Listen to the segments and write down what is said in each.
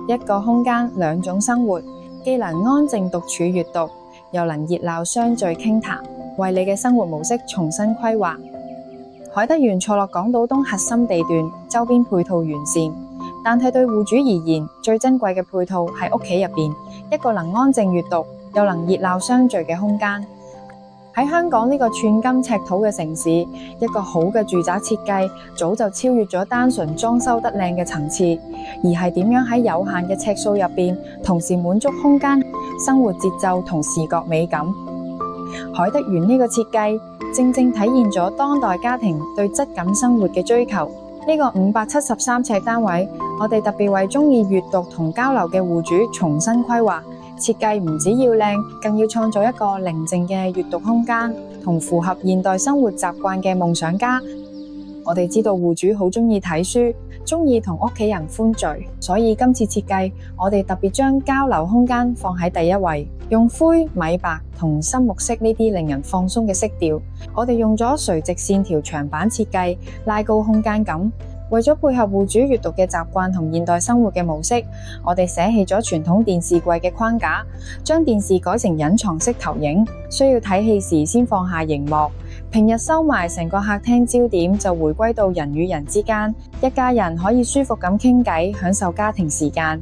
一個空間，兩種生活，既能安靜獨處閱讀，又能熱鬧相聚傾談，為你嘅生活模式重新規劃。海德園坐落港島東核心地段，周邊配套完善，但係對戶主而言，最珍貴嘅配套係屋企入邊一個能安靜閱讀，又能熱鬧相聚嘅空間。喺香港呢個寸金尺土嘅城市，一個好嘅住宅設計早就超越咗單純裝修得靚嘅層次，而係點樣喺有限嘅尺數入邊，同時滿足空間、生活節奏同視覺美感。海德園呢個設計正正體現咗當代家庭對質感生活嘅追求。呢個573尺單位，我哋特別為鍾意閱讀同交流嘅戶主重新規劃。設計唔只要靚，更要創造一個寧靜嘅閱讀空間，同符合現代生活習慣嘅夢想家。我哋知道戶主好鍾意睇書，鍾意同屋企人歡聚，所以今次設計，我哋特別將交流空間放喺第一位，用灰、米白同深木色呢啲令人放鬆嘅色調。我哋用咗垂直線條牆板設計，拉高空間感。為咗配合戶主閱讀嘅習慣同現代生活嘅模式，我哋捨棄咗傳統電視櫃嘅框架，將電視改成隱藏式投影，需要睇戲時先放下熒幕。平日收埋，成個客廳焦點就回歸到人與人之間，一家人可以舒服咁傾偈，享受家庭時間。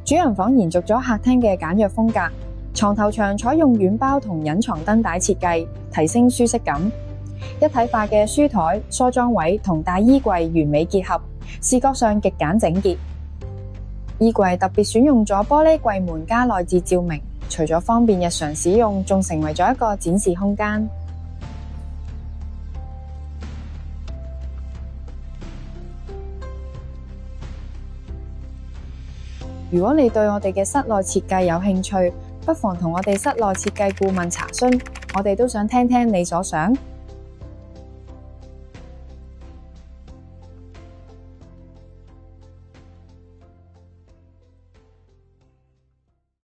主人房延續咗客廳嘅簡約風格，床頭牆採用軟包同隱藏燈帶設計，提升舒適感。一體化嘅書台、梳妝位同大衣櫃完美結合，視覺上極簡整潔。衣櫃特別選用咗玻璃櫃門加內置照明，除咗方便日常使用，仲成為咗一個展示空間。如果你對我哋嘅室內設計有興趣，不妨同我哋室內設計顧問查詢，我哋都想聽聽你所想。